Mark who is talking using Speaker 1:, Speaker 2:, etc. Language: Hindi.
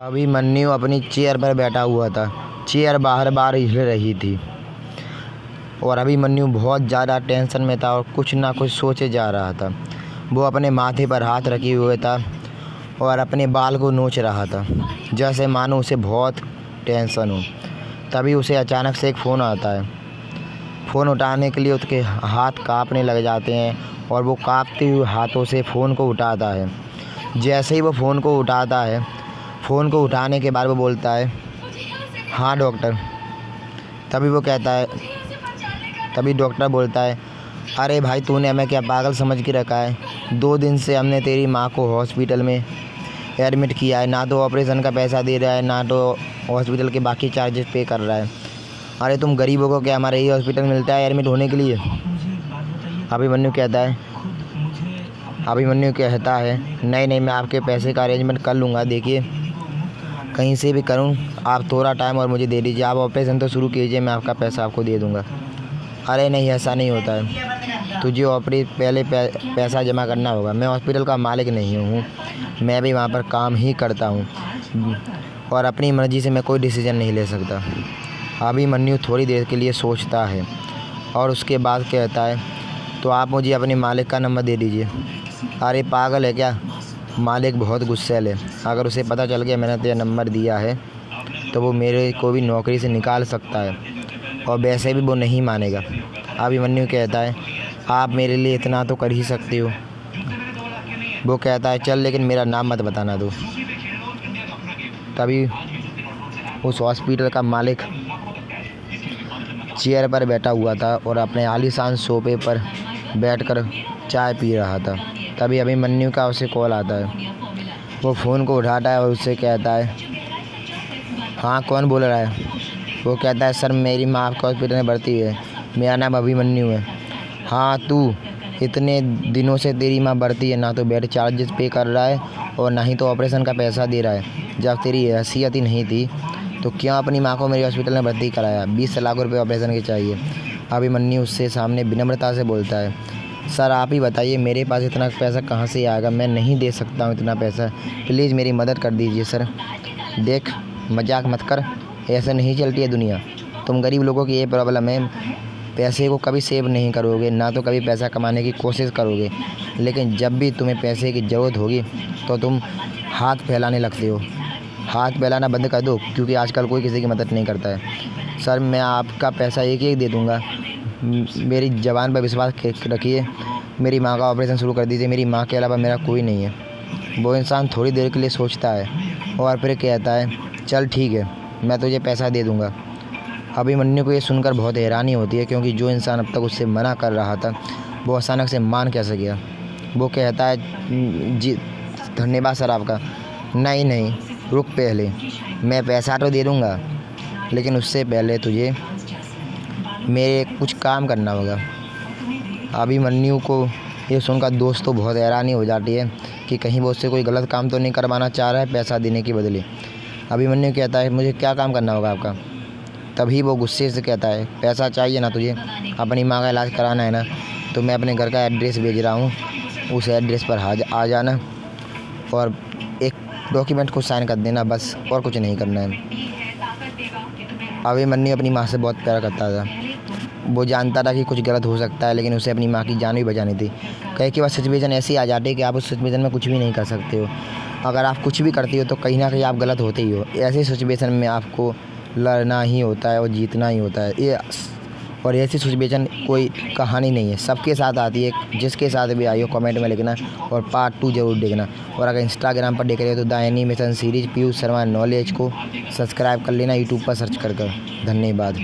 Speaker 1: अभिमन्यु अपनी चेयर पर बैठा हुआ था। चेयर बार बार हिल रही थी और अभिमन्यु बहुत ज़्यादा टेंशन में था और कुछ ना कुछ सोचे जा रहा था। वो अपने माथे पर हाथ रखे हुए था और अपने बाल को नोच रहा था, जैसे मानो उसे बहुत टेंशन हो। तभी उसे अचानक से एक फ़ोन आता है। फ़ोन उठाने के लिए उसके हाथ काँपने लग जाते हैं और वो काँपते हुए हाथों से फ़ोन को उठाता है। जैसे ही वो फ़ोन को उठाता है, फ़ोन को उठाने के बाद वो बोलता है, हाँ डॉक्टर। तभी डॉक्टर बोलता है, अरे भाई तूने हमें क्या पागल समझ के रखा है। 2 दिन से हमने तेरी माँ को हॉस्पिटल में एडमिट किया है, ना तो ऑपरेशन का पैसा दे रहा है, ना तो हॉस्पिटल के बाकी चार्जेस पे कर रहा है। अरे तुम गरीबों को क्या हमारे ही हॉस्पिटल मिलता है एडमिट होने के लिए। अभिमन्यु कहता है नहीं मैं आपके पैसे का अरेंजमेंट कर लूँगा। देखिए कहीं से भी करूँ, आप थोड़ा टाइम और मुझे दे दीजिए। आप ऑपरेशन तो शुरू कीजिए, मैं आपका पैसा आपको दे दूँगा। अरे नहीं, ऐसा नहीं होता है। तुझे पहले पैसा जमा करना होगा। मैं हॉस्पिटल का मालिक नहीं हूँ, मैं भी वहाँ पर काम ही करता हूँ और अपनी मर्ज़ी से मैं कोई डिसीज़न नहीं ले सकता। अभिमन्यु थोड़ी देर के लिए सोचता है और उसके बाद कहता है, तो आप मुझे अपने मालिक का नंबर दे दीजिए। अरे पागल है क्या, मालिक बहुत गुस्सैल है। अगर उसे पता चल गया मैंने तेरा नंबर दिया है तो वो मेरे को भी नौकरी से निकाल सकता है और वैसे भी वो नहीं मानेगा। अभिमन्यु कहता है, आप मेरे लिए इतना तो कर ही सकते हो। वो कहता है, चल लेकिन मेरा नाम मत बताना दो। तभी उस हॉस्पिटल का मालिक चेयर पर बैठा हुआ था और अपने आलीशान सोफे पर बैठकर चाय पी रहा था। तभी अभिमन्यु का उसे कॉल आता है। वो फ़ोन को उठाता है और उससे कहता है, हाँ कौन बोल रहा है। वो कहता है, सर मेरी माँ आपका हॉस्पिटल में भर्ती है, मेरा नाम अभिमन्यु है। हाँ तू, इतने दिनों से तेरी माँ भर्ती है, ना तो बेड चार्जेस पे कर रहा है और ना ही तो ऑपरेशन का पैसा दे रहा है। जब तेरी हैसियत ही नहीं थी तो क्यों अपनी माँ को मेरे हॉस्पिटल में भर्ती कराया। 20 लाख रुपये ऑपरेशन के चाहिए। अभिमन्यु उससे सामने विनम्रता से बोलता है, सर आप ही बताइए मेरे पास इतना पैसा कहाँ से आएगा, मैं नहीं दे सकता हूँ इतना पैसा, प्लीज़ मेरी मदद कर दीजिए सर। देख मजाक मत कर, ऐसे नहीं चलती है दुनिया। तुम गरीब लोगों की ये प्रॉब्लम है, पैसे को कभी सेव नहीं करोगे, ना तो कभी पैसा कमाने की कोशिश करोगे, लेकिन जब भी तुम्हें पैसे की ज़रूरत होगी तो तुम हाथ फैलाने लगते हो। हाथ फैलाना बंद कर दो, क्योंकि आजकल कोई किसी की मदद नहीं करता है। सर मैं आपका पैसा एक दे दूँगा, मेरी ज़बान पर विश्वास रखिए। मेरी माँ का ऑपरेशन शुरू कर दीजिए, मेरी माँ के अलावा मेरा कोई नहीं है। वो इंसान थोड़ी देर के लिए सोचता है और फिर कहता है, चल ठीक है मैं तुझे पैसा दे दूँगा। अभिमन्यु को ये सुनकर बहुत हैरानी होती है, क्योंकि जो इंसान अब तक उससे मना कर रहा था वो अचानक से मान कैसे गया। वो कहता है, जी धन्यवाद सर आपका। नहीं रुक, पहले मैं पैसा तो दे दूँगा, लेकिन उससे पहले तुझे मेरे कुछ काम करना होगा। अभिमन्यु को ये सुनकर दोस्त तो बहुत हैरानी हो जाती है कि कहीं वो उससे कोई गलत काम तो नहीं करवाना चाह रहा है पैसा देने के बदले। अभिमन्यु कहता है, मुझे क्या काम करना होगा आपका। तभी वो गुस्से से कहता है, पैसा चाहिए ना तुझे, अपनी माँ का इलाज कराना है ना, तो मैं अपने घर का एड्रेस भेज रहा हूँ, उस एड्रेस पर आ जाना और एक डॉक्यूमेंट को साइन कर देना, बस और कुछ नहीं करना है। अभिमन्यु अपनी माँ से बहुत प्यार करता था। वो जानता था कि कुछ गलत हो सकता है, लेकिन उसे अपनी माँ की जान भी बचानी थी। कई बार सिचुएशन ऐसी आ जाती है कि आप उस सिचुएशन में कुछ भी नहीं कर सकते हो। अगर आप कुछ भी करते हो तो कहीं ना कहीं आप गलत होते ही हो। ऐसी सिचुएशन में आपको लड़ना ही होता है और जीतना ही होता है। और ऐसी सिचुएशन कोई कहानी नहीं है, सबके साथ आती है। जिसके साथ भी आई हो कमेंट में लिखना और पार्ट 2 ज़रूर देखना। और अगर इंस्टाग्राम पर देख रहे हो तो the animation series Piyush Sharma knowledge को सब्सक्राइब कर लेना, यूट्यूब पर सर्च कर। धन्यवाद।